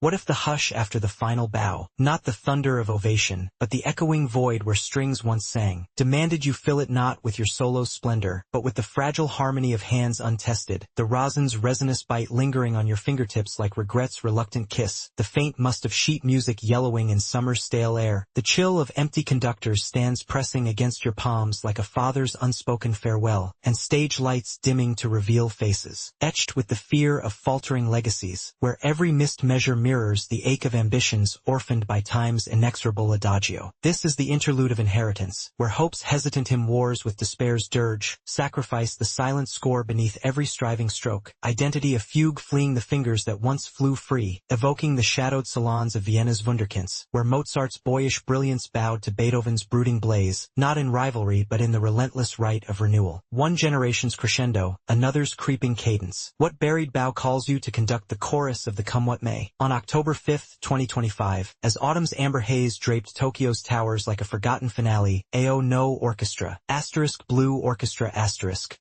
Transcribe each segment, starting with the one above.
What if the hush after the final bow, not the thunder of ovation, but the echoing void where strings once sang, demanded you fill it not with your solo's splendor, but with the fragile harmony of hands untested, the rosin's resinous bite lingering on your fingertips like regret's reluctant kiss, the faint must of sheet music yellowing in summer's stale air, the chill of empty conductors stands pressing against your palms like a father's unspoken farewell, and stage lights dimming to reveal faces, etched with the fear of faltering legacies, where every missed measure mirrors the ache of ambitions orphaned by time's inexorable adagio. This is the interlude of inheritance, where hope's hesitant hymn wars with despair's dirge, sacrifice the silent score beneath every striving stroke, identity a fugue fleeing the fingers that once flew free, evoking the shadowed salons of Vienna's Wunderkinds, where Mozart's boyish brilliance bowed to Beethoven's brooding blaze, not in rivalry but in the relentless rite of renewal. One generation's crescendo, another's creeping cadence. What buried bow calls you to conduct the chorus of the Come What May? On October 5, 2025, as autumn's amber haze draped Tokyo's towers like a forgotten finale, Ao no Orchestra, *Blue Orchestra*,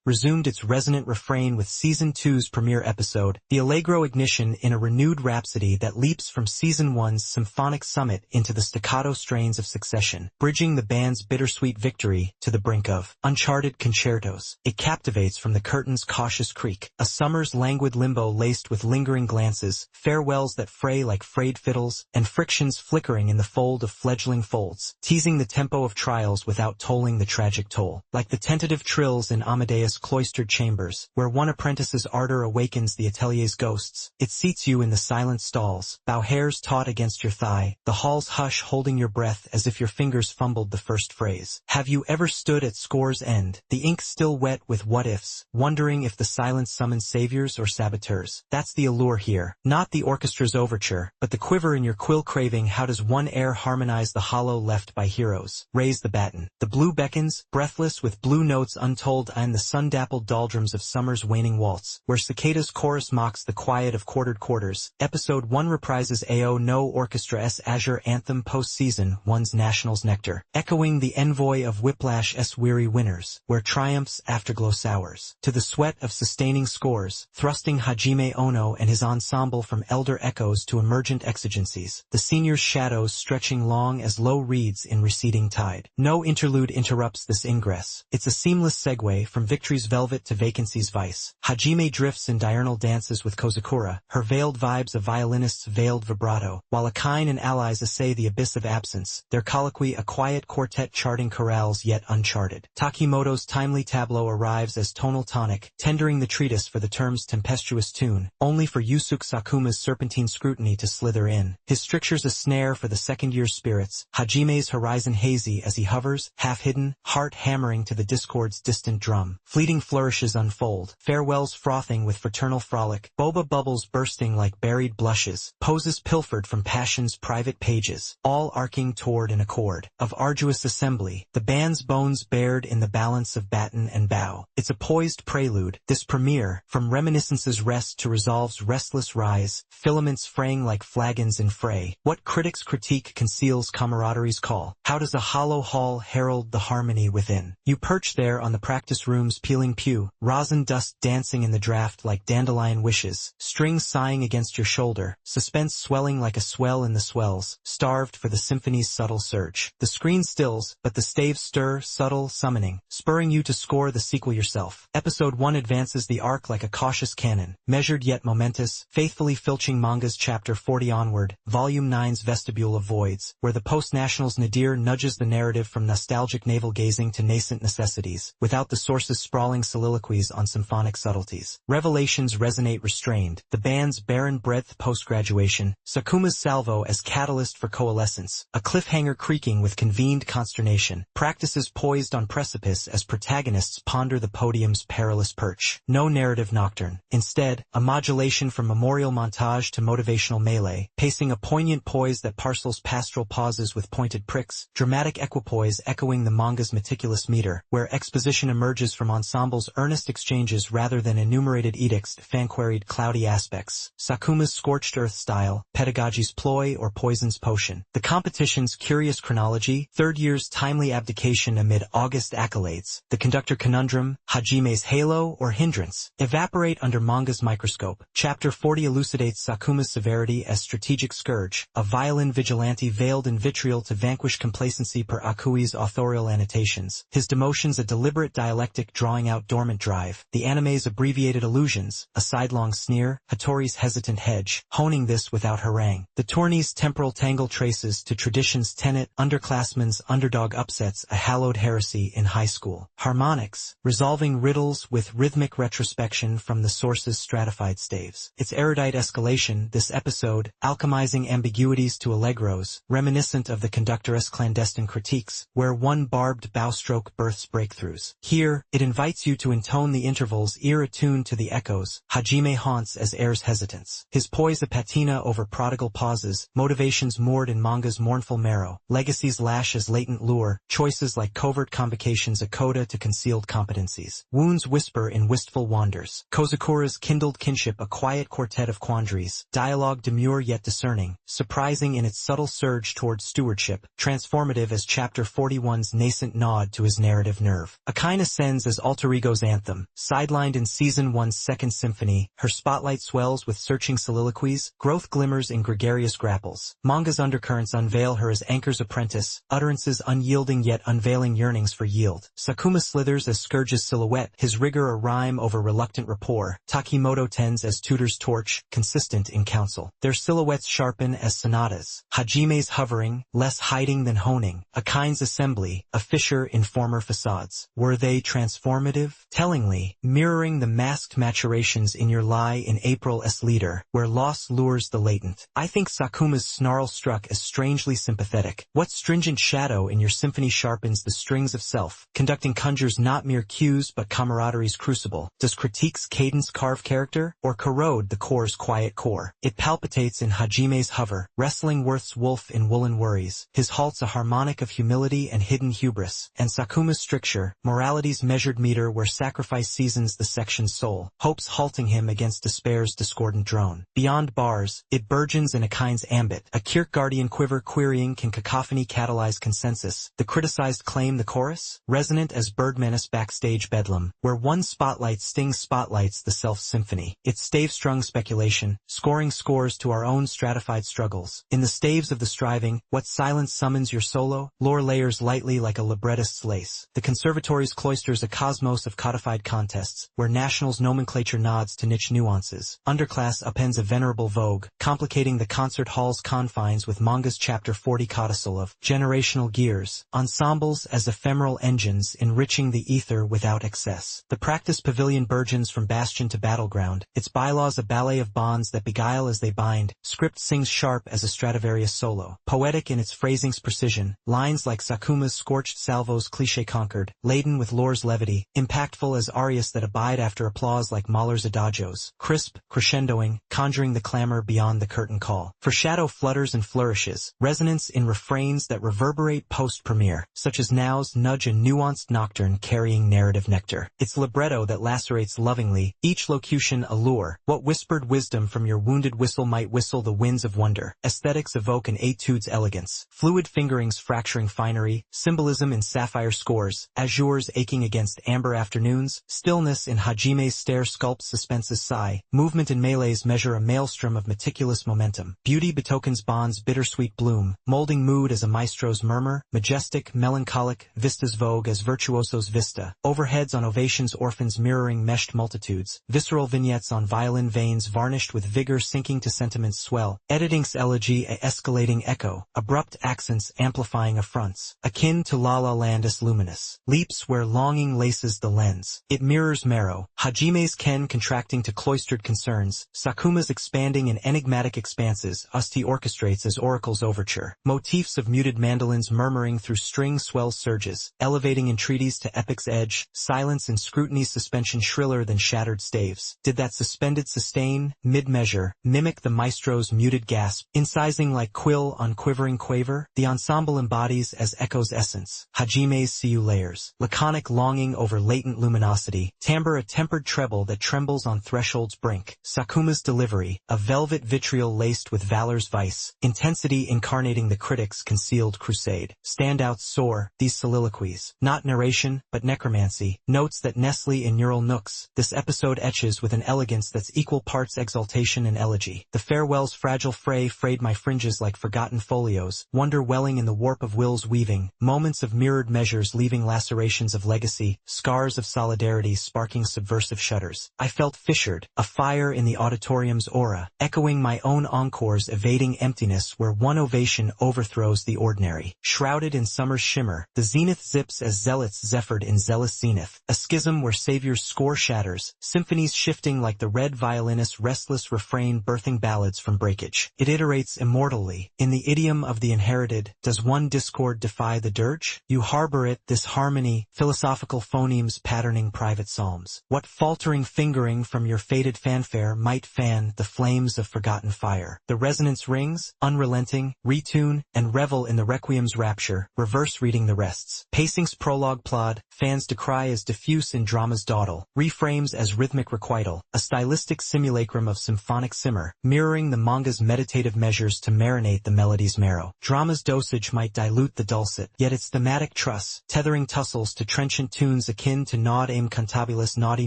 resumed its resonant refrain with Season 2's premiere episode, the Allegro ignition in a renewed rhapsody that leaps from Season 1's symphonic summit into the staccato strains of Succession, bridging the band's bittersweet victory to the brink of uncharted concertos. It captivates from the curtain's cautious creak, a summer's languid limbo laced with lingering glances, farewells that fray like frayed fiddles, and frictions flickering in the fold of fledgling folds, teasing the tempo of trials without tolling the tragic toll. Like the tentative trills in Amadeus' cloistered chambers, where one apprentice's ardor awakens the atelier's ghosts, it seats you in the silent stalls, bow hairs taut against your thigh, the hall's hush holding your breath as if your fingers fumbled the first phrase. Have you ever stood at score's end, the ink still wet with what-ifs, wondering if the silence summons saviors or saboteurs? That's the allure here, not the orchestra's overture, but the quiver in your quill craving. How does one air harmonize the hollow left by heroes? Raise the baton. The blue beckons, breathless with blue notes untold in the sun-dappled doldrums of summer's waning waltz, where cicada's chorus mocks the quiet of quartered quarters. Episode 1 reprises Ao no Orchestra's azure anthem post-season 1's Nationals nectar, echoing the envoy of Whiplash's weary winners, where triumph's afterglow sours, to the sweat of sustaining scores, thrusting Hajime Ono and his ensemble from elder echoes to emergent exigencies, the seniors' shadows stretching long as low reeds in receding tide. No interlude interrupts this ingress. It's a seamless segue from victory's velvet to vacancy's vice. Hajime drifts in diurnal dances with Kozakura, her veiled vibes a violinist's veiled vibrato, while Akine and allies essay the abyss of absence, their colloquy a quiet quartet charting chorales yet uncharted. Takimoto's timely tableau arrives as tonal tonic, tendering the treatise for the term's tempestuous tune, only for Yusuke Sakuma's serpentine scrutiny to slither in. His strictures a snare for the second-year spirits, Hajime's horizon hazy as he hovers, half-hidden, heart hammering to the discord's distant drum. Fleeting flourishes unfold, farewells frothing with fraternal frolic, boba bubbles bursting like buried blushes, poses pilfered from passion's private pages, all arcing toward an accord of arduous assembly, the band's bones bared in the balance of baton and bow. It's a poised prelude, this premiere, from reminiscence's rest to resolve's restless rise, filaments fraying like flagons in fray. What critics critique conceals camaraderie's call. How does a hollow hall herald the harmony within? You perch there on the practice room's peeling pew, rosin dust dancing in the draft like dandelion wishes, strings sighing against your shoulder, suspense swelling like a swell in the swells, starved for the symphony's subtle surge. The screen stills, but the staves stir, subtle, summoning, spurring you to score the sequel yourself. Episode 1 advances the arc like a cautious cannon, measured yet momentous, faithfully filching manga's chapter 40 onward, volume 9's vestibule of voids, where the post-nationals nadir nudges the narrative from nostalgic navel-gazing to nascent necessities, without the source's sprawling soliloquies on symphonic subtleties. Revelations resonate restrained, the band's barren breadth post-graduation, Sakuma's salvo as catalyst for coalescence, a cliffhanger creaking with convened consternation, practices poised on precipice as protagonists ponder the podium's perilous perch. No narrative nocturne. Instead, a modulation from memorial montage to motivational melee, pacing a poignant poise that parcels pastoral pauses with pointed pricks, dramatic equipoise echoing the manga's meticulous meter, where exposition emerges from ensemble's earnest exchanges rather than enumerated edicts fanqueried cloudy aspects. Sakuma's scorched earth style, pedagogy's ploy or poison's potion. The competition's curious chronology, third year's timely abdication amid August accolades, the conductor conundrum, Hajime's halo or hindrance, evaporate under manga's microscope. Chapter 40 elucidates Sakuma's severity severity as strategic scourge, a violin vigilante veiled in vitriol to vanquish complacency per Akui's authorial annotations, his demotions a deliberate dialectic drawing out dormant drive, the anime's abbreviated allusions, a sidelong sneer, Hattori's hesitant hedge, honing this without harangue, the tourney's temporal tangle traces to tradition's tenet, underclassmen's underdog upsets a hallowed heresy in high school, harmonics, resolving riddles with rhythmic retrospection from the source's stratified staves. Its erudite escalation, this episode, alchemizing ambiguities to allegros, reminiscent of the conductor's clandestine critiques, where one barbed bowstroke births breakthroughs. Here, it invites you to intone the intervals ear-attuned to the echoes, Hajime haunts as air's hesitance. His poise a patina over prodigal pauses, motivations moored in manga's mournful marrow, legacies lash as latent lure, choices like covert convocations a coda to concealed competencies. Wounds whisper in wistful wanders. Kozukura's kindled kinship a quiet quartet of quandaries, dialogue demure yet discerning, surprising in its subtle surge towards stewardship, transformative as Chapter 41's nascent nod to his narrative nerve. Akaina ascends as alter ego's anthem, sidelined in Season 1's Second Symphony, her spotlight swells with searching soliloquies, growth glimmers in gregarious grapples. Manga's undercurrents unveil her as Anchor's apprentice, utterances unyielding yet unveiling yearnings for yield. Sakuma slithers as Scourge's silhouette, his rigor a rhyme over reluctant rapport. Takimoto tends as Tutor's torch, consistent in counsel. Their silhouettes sharpen as sonatas. Hajime's hovering, less hiding than honing. Akain's assembly, a fissure in former facades. Were they transformative? Tellingly, mirroring the masked maturations in Your Lie in April's leader, where loss lures the latent. I think Sakuma's snarl struck as strangely sympathetic. What stringent shadow in your symphony sharpens the strings of self, conducting conjures not mere cues but camaraderie's crucible? Does critique's cadence carve character, or corrode the core's quiet core? It palpitates in Hajime's hover, wrestling Worth's wolf in woolen worries. His halt's a harmonic of humility and hidden hubris, and Sakuma's stricture, morality's measured meter where sacrifice seasons the section's soul, hopes halting him against despair's discordant drone. Beyond bars, it burgeons in Akain's ambit, a Kierkegaardian quiver querying can cacophony catalyze consensus, the criticized claim the chorus, resonant as bird menace backstage bedlam, where one spotlight stings spotlights the self-symphony. Its stave-strung speculation, scoring scores to our own stratified struggles. In the staves of the striving, what silence summons your solo, lore layers lightly like a librettist's lace. The conservatory's cloisters a cosmos of codified contests, where national's nomenclature nods to niche nuances. Underclass appends a venerable vogue, complicating the concert hall's confines with manga's Chapter 40 codicil of generational gears, ensembles as ephemeral engines enriching the ether without excess. The practice pavilion burgeons from bastion to battleground, its bylaws a ballet of bonds that beguile as they bind, script sings sharp as a Stradivarius solo, poetic in its phrasing's precision, lines like Sakuma's scorched salvos cliché conquered, laden with lore's levity, impactful as arias that abide after applause like Mahler's adagios, crisp, crescendoing, conjuring the clamor beyond the curtain call. Foreshadow flutters and flourishes, resonance in refrains that reverberate post-premiere, such as Now's nudge a nuanced nocturne carrying narrative nectar. Its libretto that lacerates lovingly, each locution a lure, what whispered wisdom from your wounded whistle might whistle the winds of wonder. Aesthetics evoke an etude's elegance, fluid fingerings fracturing finery, symbolism in sapphire scores, azures aching against amber afternoons, stillness in Hajime's stare sculpts suspense's sigh, movement in melees measure a maelstrom of meticulous momentum, beauty betokens bond's bittersweet bloom, molding mood as a maestro's murmur, majestic, melancholic, vista's vogue as virtuoso's vista, overheads on ovations orphans mirroring meshed multitudes, visceral vignettes on violin veins varnished with vigor sinking to sentiment's swell, editing's elegy a escalating echo, abrupt accents amplifying affronts, akin to La La Land's luminous, leaps where longing laces the lens. It mirrors marrow, Hajime's ken contracting to cloistered concerns, Sakuma's expanding in enigmatic expanses, Usti orchestrates as oracle's overture, motifs of muted mandolins murmuring through string swell surges, elevating entreaties to epic's edge, silence and scrutiny's suspension shriller than shattered staves. Did that suspended sustain, mid-measure, mimic the maestro's muted gasp, incising like quill on quivering quaver? The ensemble embodies as echo's essence, Hajime's Siu layers, laconic longing over latent luminosity, timbre a tempered treble that trembles on threshold's brink, Sakuma's delivery, a velvet vitriol laced with valor's vice, intensity incarnating the critic's concealed crusade. Standouts soar, these soliloquies, not narration, but necromancy, notes that nestle in neural nooks. This episode etches with an elegance that's equal parts exaltation and elegy. melody. The farewell's fragile fray frayed my fringes like forgotten folios, wonder welling in the warp of will's weaving, moments of mirrored measures leaving lacerations of legacy, scars of solidarity sparking subversive shudders. I felt fissured, a fire in the auditorium's aura, echoing my own encores evading emptiness where one ovation overthrows the ordinary. Shrouded in summer's shimmer, the zenith zips as zealots zephyred in zealous zenith, a schism where savior's score shatters, symphonies shifting like the red violinist's restless refrain birthing ballads from breakage. It iterates immortally. In the idiom of the inherited, does one discord defy the dirge? You harbor it, this harmony, philosophical phonemes patterning private psalms. What faltering fingering from your faded fanfare might fan the flames of forgotten fire? The resonance rings, unrelenting, retune, and revel in the requiem's rapture, reverse reading the rests. Pacing's prologue plod, fans decry as diffuse in drama's dawdle, reframes as rhythmic requital, a stylistic simulacrum of symphonic simmer, mirroring the manga's meditative measures to marinate the melody's marrow. Drama's dosage might dilute the dulcet, yet its thematic truss, tethering tussles to trenchant tunes akin to naud aim cantabulous naughty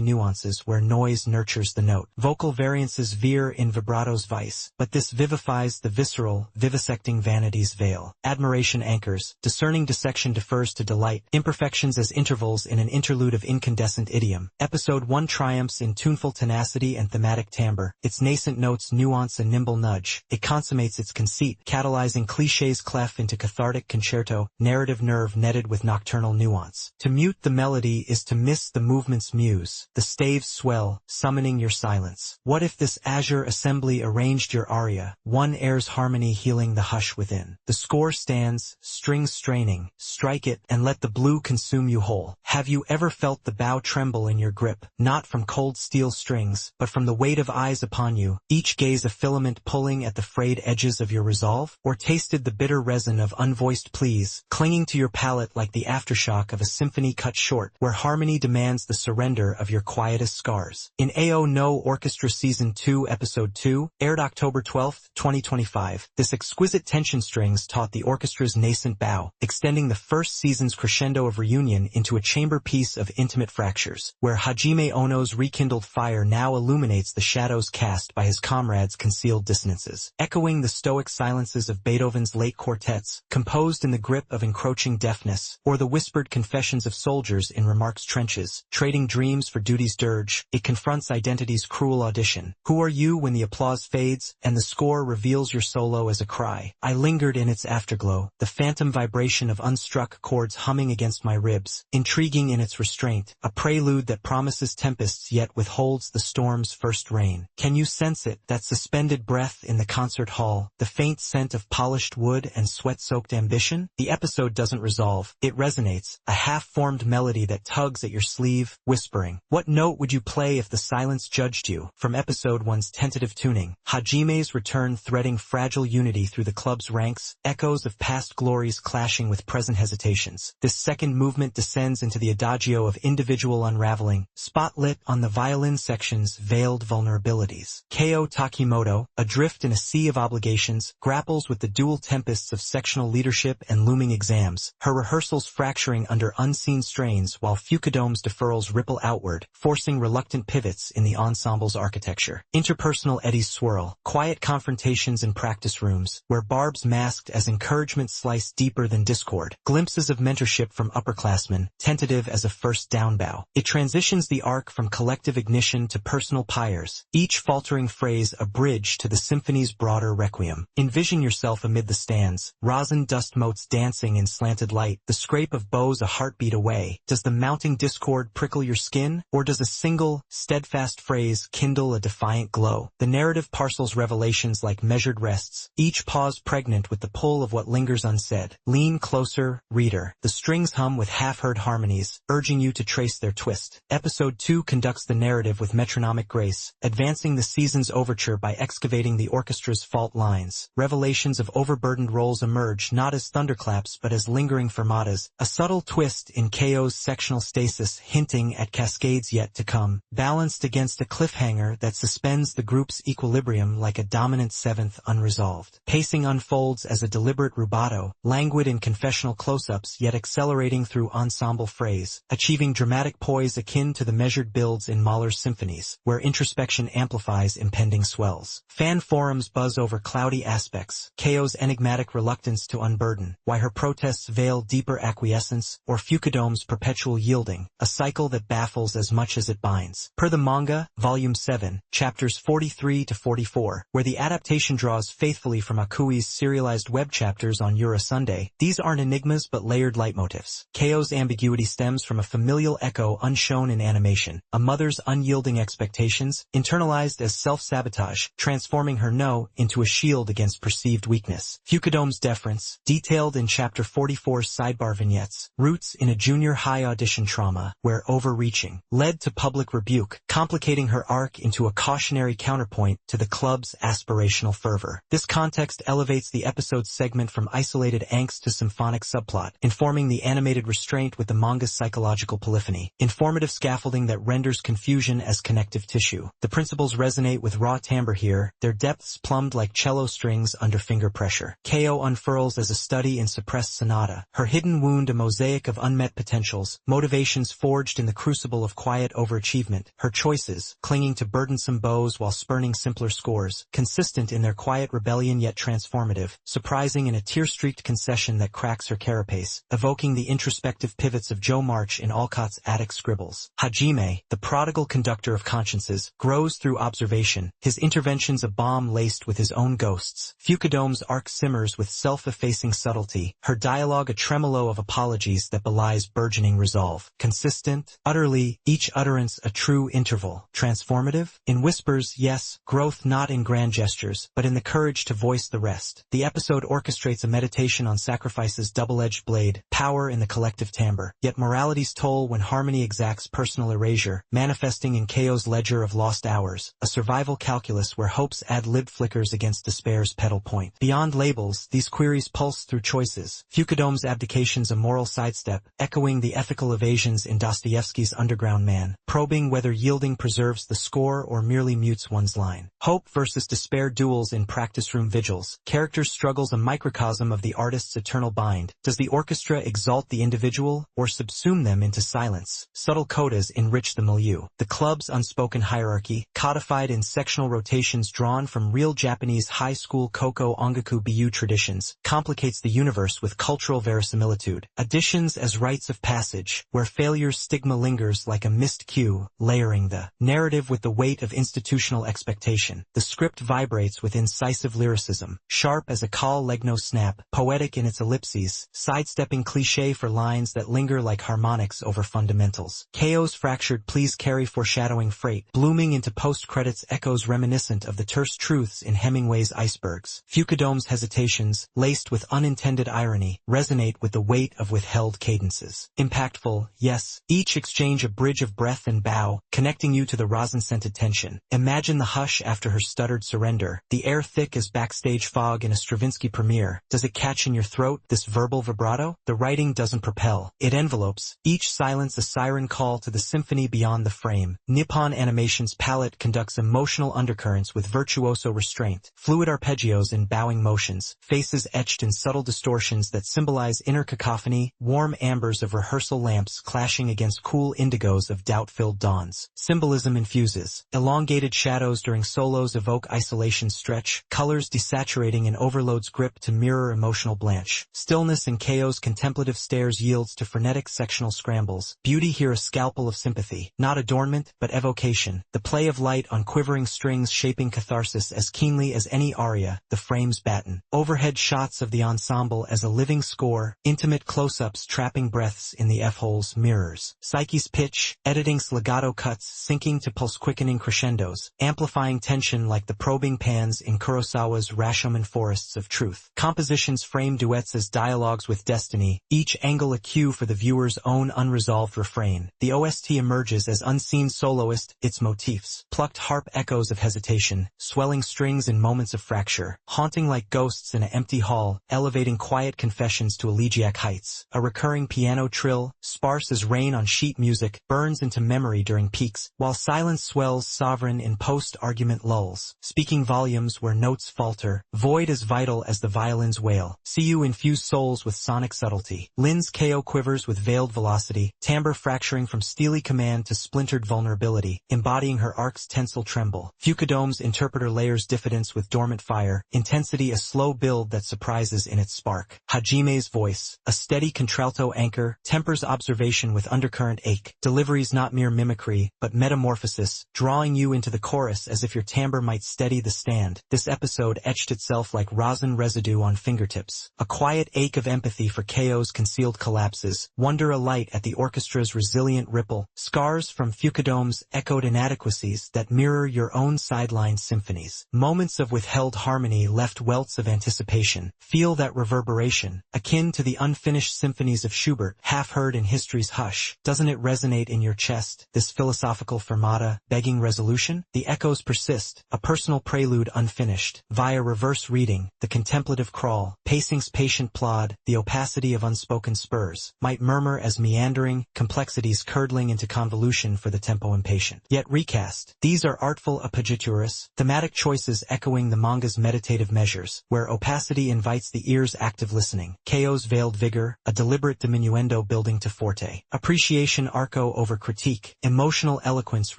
nuances where noise nurtures the note. Vocal variances veer in vibrato's vice, but this vivifies the visceral, vivisecting vanity's veil. Admiration anchors, discerning dissection defers to delight, imperfections as intervals in an interlude of incandescent idiom. Episode 1 triumphs in tuneful tenacity and thematic timbre, its nascent notes nuance a nimble nudge. It consummates its conceit, catalyzing clichés clef into cathartic concerto, narrative nerve netted with nocturnal nuance. To mute the melody is to miss the movement's muse. The staves swell, summoning your silence. What if this azure assembly arranged your aria, one air's harmony healing the hush within? The score stands, strings straining, strike it, and let the blue consume you whole. Have you ever felt the bow tremble in your grip, not from cold steel strings, but from the weight of eyes upon you, each gaze a filament pulling at the frayed edges of your resolve? Or tasted the bitter resin of unvoiced pleas, clinging to your palate like the aftershock of a symphony cut short, where harmony demands the surrender of your quietest scars? In AO No Orchestra Season 2 Episode 2, aired October 12, 2025, this exquisite tension strings taught the orchestra's nascent bow, extending the first season's crescendo of reunion into a chamber piece of intimate fractures, where Hajime Ono's rekindled fire now illuminates the shadows cast by his comrades' concealed dissonances. Echoing the stoic silences of Beethoven's late quartets, composed in the grip of encroaching deafness, or the whispered confessions of soldiers in Remarque's trenches, trading dreams for duty's dirge, it confronts identity's cruel audition. Who are you when the applause fades, and the score reveals your solo as a cry? I lingered in its afterglow, the phantom vibration of unstruck chords humming against my ribs, intriguing in its restraint, a prelude that promises tempests yet withholds the storm's first rain. Can you sense it, that suspended breath in the concert hall, the faint scent of polished wood and sweat-soaked ambition? The episode doesn't resolve, it resonates, a half-formed melody that tugs at your sleeve, whispering. What note would you play if the silence judged you? From Episode 1's tentative tuning, Hajime's return threading fragile unity through the club's ranks, echoes of past glories clashing with present hesitations. This second movement descends into the adagio of individual unraveling, spotlit on the violin section's veiled vulnerabilities. Keo Takimoto, adrift in a sea of obligations, grapples with the dual tempests of sectional leadership and looming exams, her rehearsals fracturing under unseen strains while Fukadome's deferrals ripple outward, forcing reluctant pivots in the ensemble's architecture. Interpersonal eddies swirl, quiet confrontations in practice rooms, where barbs masked as encouragement slice deeper than discord, glimpses of mentorship from upperclassmen, tentative as a first down bow. It transitions the arc from collective ignition to personal pyres, each faltering phrase a bridge to the symphony's broader requiem. Envision yourself amid the stands, rosin dust motes dancing in slanted light, the scrape of bows a heartbeat away. Does the mounting discord prickle your skin, or does a single, steadfast phrase kindle a defiant glow? The narrative parcels revelations like measured rests, each pause pregnant with the pull of what lingers unsaid. Lean closer, reader. The strings hum with half-heard harmonies, urging you to trace their twist. Episode 2 conducts the narrative with metronomic grace, advancing the season's overture by excavating the orchestra's fault lines. Revelations of overburdened roles emerge not as thunderclaps but as lingering fermatas, a subtle twist in Keo's sectional stasis hinting at cascades yet to come, balanced against a cliffhanger that suspends the group's equilibrium like a dominant seventh unresolved. Pacing unfolds as a deliberate rubato, languid in confessional close-ups yet accelerating through ensemble phrase, achieving dramatic poise akin to the measured builds in Mahler's symphonies, where introspection amplifies impending swell. swells. Fan forums buzz over cloudy aspects, Keio's enigmatic reluctance to unburden, why her protests veil deeper acquiescence, or Fukudome's perpetual yielding, a cycle that baffles as much as it binds. Per the manga, Volume 7, Chapters 43 to 44, where the adaptation draws faithfully from Akui's serialized web chapters on Yura Sunday, these aren't enigmas but layered leitmotifs. Keio's ambiguity stems from a familial echo unshown in animation, a mother's unyielding expectations, internalized as self-sabotage, transforming her no into a shield against perceived weakness. Fukudome's deference, detailed in Chapter 44's sidebar vignettes, roots in a junior high audition trauma, where overreaching led to public rebuke, complicating her arc into a cautionary counterpoint to the club's aspirational fervor. This context elevates the episode's segment from isolated angst to symphonic subplot, informing the animated restraint with the manga's psychological polyphony, informative scaffolding that renders confusion as connective tissue. The principles resonate with raw timbre here, their depths plumbed like cello strings under finger pressure. Keio unfurls as a study in suppressed sonata, her hidden wound a mosaic of unmet potentials, motivations forged in the crucible of quiet overachievement, her choices, clinging to burdensome bows while spurning simpler scores, consistent in their quiet rebellion yet transformative, surprising in a tear-streaked concession that cracks her carapace, evoking the introspective pivots of Joe March in Alcott's attic scribbles. Hajime, the prodigal conductor of consciences, grows through observation, his interventions a bomb laced with his own ghosts. Fukudome's arc simmers with self-effacing subtlety, her dialogue a tremolo of apologies that belies burgeoning resolve. Consistent, utterly, each utterance a true interval. Transformative? In whispers, yes, growth not in grand gestures, but in the courage to voice the rest. The episode orchestrates a meditation on sacrifice's double-edged blade, power in the collective timbre, yet morality's toll when harmony exacts personal erasure, manifesting in Keio's ledger of lost hours, a survival calculus where hope's ad-lib flickers against despair's pedal point. Beyond labels, these queries pulse through choices. Fukudome's abdication's a moral sidestep, echoing the ethical evasions in Dostoevsky's Underground Man, probing whether yielding preserves the score or merely mutes one's line. Hope versus despair duels in practice room vigils. Characters' struggles a microcosm of the artist's eternal bind. Does the orchestra exalt the individual, or subsume them into silence? Subtle codas enrich the milieu. The club's unspoken hierarchy, codified in sectional rotations drawn from real Japanese high school Koko Ongaku Bu traditions, complicates the universe with cultural verisimilitude. Additions as rites of passage, where failure's stigma lingers like a missed cue, layering the narrative with the weight of institutional expectation. The script vibrates with incisive lyricism, sharp as a call legno snap, poetic in its ellipses, sidestepping cliché for lines that linger like harmonics over fundamentals. Keio's fractured please carry foreshadowing freight, blooming into post-credits echoes reminiscent of the terse truths in Hemingway's Icebergs. Fukudome's hesitations, laced with unintended irony, resonate with the weight of withheld cadences. Impactful, yes, each exchange a bridge of breath and bow, connecting you to the rosin-scented tension. Imagine the hush after her stuttered surrender, the air thick as backstage fog in a Stravinsky premiere. Does it catch in your throat, this verbal vibrato? The writing doesn't propel, it envelopes, each silence a siren call to the symphony beyond the frame. Nippon Animation's palette conducts emotional undercurrents with virtuoso restraint, fluid arpeggios in bowing motions, faces etched in subtle distortions that symbolize inner cacophony, warm ambers of rehearsal lamps clashing against cool indigos of doubt-filled dawns. Symbolism infuses, elongated shadows during solos evoke isolation stretch, colors desaturating in overload's grip to mirror emotional blanch. Stillness in Keio's contemplative stares yields to frenetic sectional scrambles. Beauty here a scalpel of sympathy, not adornment, but evocation. The play of light on quivering strings shaping catharsis as keenly as any aria, the frame's baton. Overhead shots of the ensemble as a living score, intimate close-ups trapping breaths in the F-holes mirrors. Psyche's pitch, editing's legato cuts sinking to pulse-quickening crescendos, amplifying tension like the probing pans in Kurosawa's Rashomon forests of truth. Compositions frame duets as dialogues with destiny, each angle a cue for the viewer's own unresolved refrain. The OST emerges as unseen soloist, its motifs, plucked harp echoes of hesitation, swelling strings in moments of fracture, haunting like ghosts in an empty hall, elevating quiet confessions to elegiac heights. A recurring piano trill, sparse as rain on sheet music, burns into memory during peaks, while silence swells sovereign in post-argument lulls, speaking volumes where notes falter, void as vital as the violin's wail. Siu infuse souls with sonic subtlety. Lin's Keio quivers with veiled velocity, timbre fracturing from steely command to splintered vulnerability, embodying her arc's tensile tremble. Fukuda Fukadome's interpreter layers diffidence with dormant fire, intensity a slow build that surprises in its spark. Hajime's voice, a steady contralto anchor, tempers observation with undercurrent ache, deliveries not mere mimicry, but metamorphosis, drawing you into the chorus as if your timbre might steady the stand. This episode etched itself like rosin residue on fingertips. A quiet ache of empathy for KO's concealed collapses, wonder alight at the orchestra's resilient ripple, scars from Fukadome's echoed inadequacies that mirror your own sideline symphonies. Moments of withheld harmony left welts of anticipation. Feel that reverberation, akin to the unfinished symphonies of Schubert, half heard in history's hush. Doesn't it resonate in your chest, this philosophical fermata, begging resolution? The echoes persist, a personal prelude unfinished. Via reverse reading, the contemplative crawl, pacing's patient plod, the opacity of unspoken spurs, might murmur as meandering, complexities curdling into convolution for the tempo impatient. Yet recast, these are artful appoggiaturas, thematic choices echoing the manga's meditative measures, where opacity invites the ear's active listening. KO's veiled vigor, a deliberate diminuendo building to forte. Appreciation arco over critique, emotional eloquence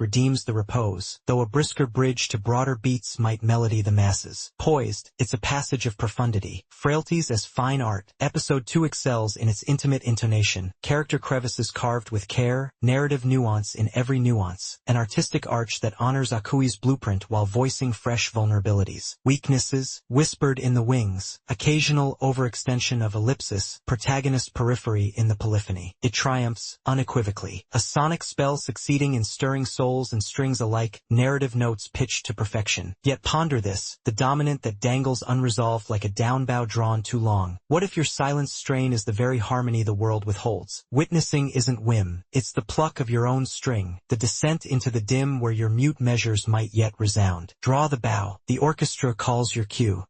redeems the repose, though a brisker bridge to broader beats might melody the masses. Poised, it's a passage of profundity. Frailties as fine art. Episode 2 excels in its intimate intonation, character crevices carved with care, narrative nuance in every nuance, an artistic arch that honors Akui's blueprint while voicing fresh vulnerabilities. Weaknesses, whispered in the wings, occasional overextension of ellipsis, protagonist periphery in the polyphony. It triumphs, unequivocally. A sonic spell succeeding in stirring souls and strings alike, narrative notes pitched to perfection. Yet ponder this, the dominant that dangles unresolved like a downbow drawn too long. What if your silent strain is the very harmony the world withholds? Witnessing isn't whim, it's the pluck of your own string, the descent into the dim where your mute measures might yet resound. Draw the bow. The orchestra calls your cue.